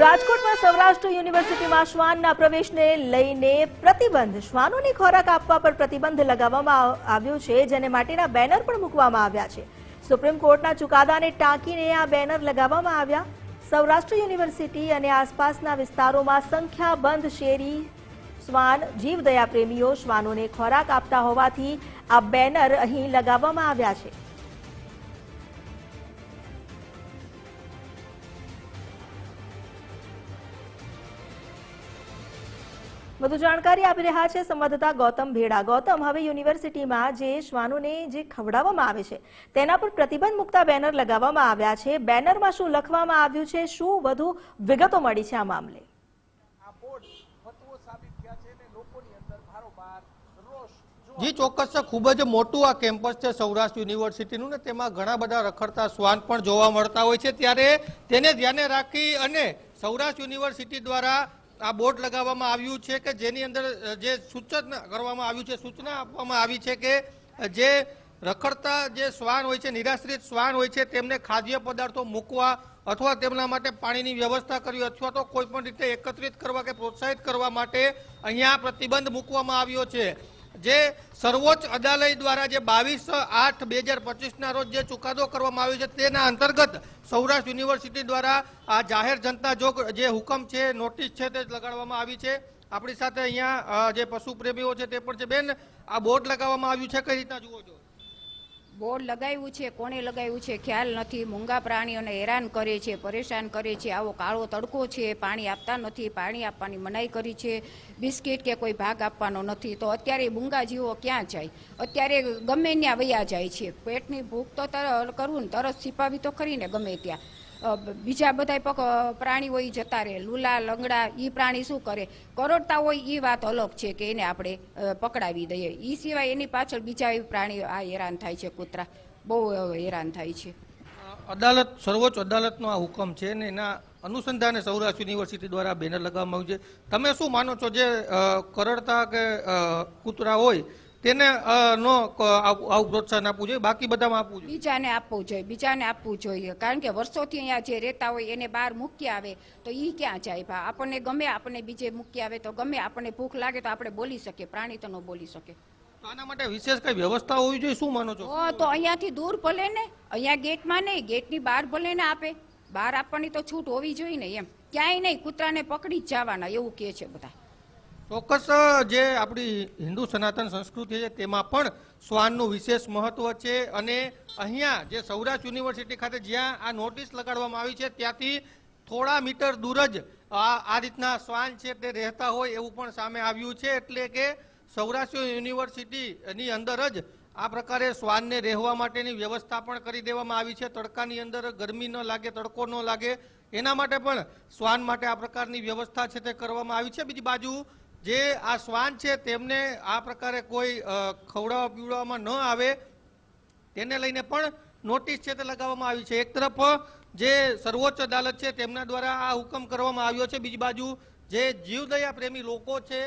રાજકોટમાં સૌરાષ્ટ્ર યુનિવર્સિટીમાં શ્વાનના પ્રવેશને લઈને પ્રતિબંધ, શ્વાનોની ખોરાક આપવા પર પ્રતિબંધ લગાવવામાં આવ્યો છે, જેને માટેના બેનર પણ મૂકવામાં આવ્યા છે. સુપ્રીમ કોર્ટના ચુકાદાને ટાંકીને આ બેનર લગાવવામાં આવ્યા. સૌરાષ્ટ્ર યુનિવર્સિટી અને આસપાસના વિસ્તારોમાં સંખ્યાબંધ શેરી શ્વાન જીવદયા પ્રેમીઓ શ્વાનોને ખોરાક આપતા હોવાથી આ બેનર અહીં લગાવવામાં આવ્યા છે. વધુ જાણકારી આપી રહ્યા છે સંવાદદાતા ગૌતમ ભેડા. ગૌતમ, હવે યુનિવર્સિટીમાં જે શ્વાનોને જે ખવડાવવામાં આવે છે તેના પર પ્રતિબંધ મૂકતા બેનર લગાવવામાં આવ્યા છે. બેનરમાં શું લખવામાં આવ્યું છે, શું વધુ વિગતો મળી છે આ મામલે? જી ચોક્કસ, ખૂબ જ મોટું આ કેમ્પસ છે સૌરાષ્ટ્ર યુનિવર્સિટીનું ને તેમાં ઘણા બધા રખડતા શ્વાન પણ જોવા મળતા હોય છે. ત્યારે તેને ધ્યાને રાખી અને સૌરાષ્ટ્ર યુનિવર્સિટી દ્વારા આ બોર્ડ લગાવવામાં આવ્યું છે કે જેની અંદર જે સૂચન કરવામાં આવ્યું છે, સૂચના આપવામાં આવી છે કે જે રખડતા જે શ્વાન હોય છે, નિરાશ્રિત શ્વાન હોય છે, તેમને ખાદ્ય પદાર્થો મૂકવા અથવા તેમના માટે પાણીની વ્યવસ્થા કરવી અથવા તો કોઈ પણ રીતે એકત્રિત કરવા કે પ્રોત્સાહિત કરવા માટે અહીંયા પ્રતિબંધ મૂકવામાં આવ્યો છે. જે સર્વોચ્ચ અદાલત દ્વારા જે 22/8/2025 રોજ જે ચુકાદો કરવામાં આવ્યો છે તેના અંતર્ગત સૌરાષ્ટ્ર યુનિવર્સિટી દ્વારા આ જાહેર જનતા જોગ જે હુકમ છે, નોટિસ છે તે લગાડવામાં આવી છે. આપણી સાથે અહીંયા જે પશુ પ્રેમીઓ છે તે પણ છે. બેન, આ બોર્ડ લગાવવામાં આવ્યું છે, કઈ રીતના જુઓ છો? બોર્ડ લગાવ્યું છે, કોણે લગાવ્યું છે ખ્યાલ નથી. મૂંગા પ્રાણીઓને હેરાન કરે છે, પરેશાન કરે છે. આવો કાળો તડકો છે, પાણી આપતા નથી, પાણી આપવાની મનાઈ કરી છે, બિસ્કિટ કે કોઈ ભાગ આપવાનો નથી. તો અત્યારે મૂંગા જીવો ક્યાં જાય? અત્યારે ગમે ત્યાં વયા જાય છે. પેટની ભૂખ તો કરવું ને તરસ છીપાવી તો ખરીને ગમે ત્યાં. બીજા બધા પ્રાણી હોય જતા રહે, લૂલા લંગડા, એ પ્રાણી શું કરે? કરડતા હોય એ વાત અલગ છે કે એને આપણે પકડાવી દઈએ. એ સિવાય એની પાછળ બીજા પ્રાણીઓ આ હેરાન થાય છે, કૂતરા બહુ હેરાન થાય છે. અદાલત, સર્વોચ્ચ અદાલતનો આ હુકમ છે ને એના અનુસંધાને સૌરાષ્ટ્ર યુનિવર્સિટી દ્વારા બેનર લગાવવામાં આવ્યું છે. તમે શું માનો છો, જે કરડતા કે કૂતરા હોય તેને આવું પ્રોત્સાહન આપવું જોઈએ, બાકી બધામાં આપવું જોઈએ? બીજાને આપવું જોઈએ. કારણ કે વર્ષોથી અહીંયા જે રહેતા હોય એને બહાર મૂકી આવે તો એ ક્યાં જાય? આપણને ગમે, આપણને બીજે મૂકી આવે તો ગમે, આપણને ભૂખ લાગે તો આપણે બોલી શકીએ, પ્રાણી તો ન બોલી શકે. આના માટે વિશેષ કઈ વ્યવસ્થા હોવી જોઈએ, શું માનો છો? તો અહીંયાથી દૂર ભલે ને, અહીંયા ગેટમાં નહીં, ગેટની બહાર ભલે ને આપે. બહાર આપવાની તો છૂટ હોવી જોઈએ ને. એમ ક્યાંય નહીં, કૂતરાને પકડી જ જવાના એવું કહે છે બધા. ચોક્કસ, જે આપણી હિન્દુ સનાતન સંસ્કૃતિ છે તેમાં પણ શ્વાનનું વિશેષ મહત્વ છે. અને અહીંયા જે સૌરાષ્ટ્ર યુનિવર્સિટી ખાતે જ્યાં આ નોટિસ લગાડવામાં આવી છે ત્યાંથી થોડા મીટર દૂર જ આ રીતના શ્વાન છે તે રહેતા હોય એવું પણ સામે આવ્યું છે. એટલે કે સૌરાષ્ટ્ર યુનિવર્સિટીની અંદર જ આ પ્રકારે શ્વાનને રહેવા માટેની વ્યવસ્થા પણ કરી દેવામાં આવી છે. તડકાની અંદર ગરમી ન લાગે, તડકો ન લાગે એના માટે પણ શ્વાન માટે આ પ્રકારની વ્યવસ્થા છે તે કરવામાં આવી છે. બીજી બાજુ જે આ શ્વાન છે તેમને આ પ્રકારે કોઈ ખવડાવવા પીવડાવવામાં ન આવે તેને લઈને પણ નોટિસ છે તે લગાવવામાં આવી છે. એક તરફ જે સર્વોચ્ચ અદાલત છે તેમના દ્વારા આ હુકમ કરવામાં આવ્યો છે, બીજી બાજુ જે જીવદયા પ્રેમી લોકો છે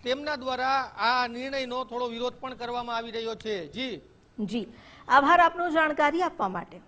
તેમના દ્વારા આ નિર્ણયનો થોડો વિરોધ પણ કરવામાં આવી રહ્યો છે. જી આભાર આપનો જાણકારી આપવા માટે.